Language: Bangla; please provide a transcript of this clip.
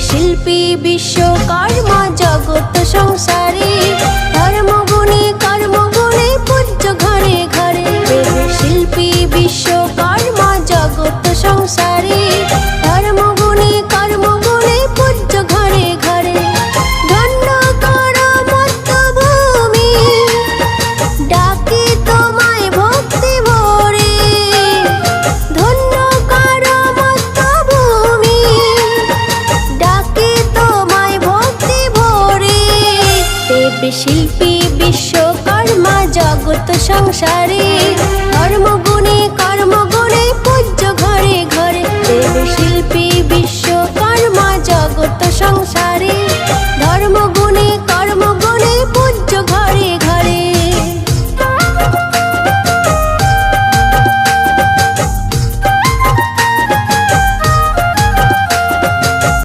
শিল্পী বিশ্বকর্মা জগৎ সংসারে, ধর্মগুণে কর্মগুণে পূজ্য ঘরে ঘরে। দেব শিল্পী বিশ্বকর্মা জগৎ সংসারে, ধর্মগুণে কর্মগুণে পূজ্য ঘরে ঘরে। ধন্য কর মর্ত্যভূমি, ডাকি তোমায় ভক্তি ভরে। ধন্য কর মর্ত্যভূমি, ডাকি তোমায় ভক্তি ভরে। দেব শিল্পী বিশ্বকর্মা জগৎ সংসারে,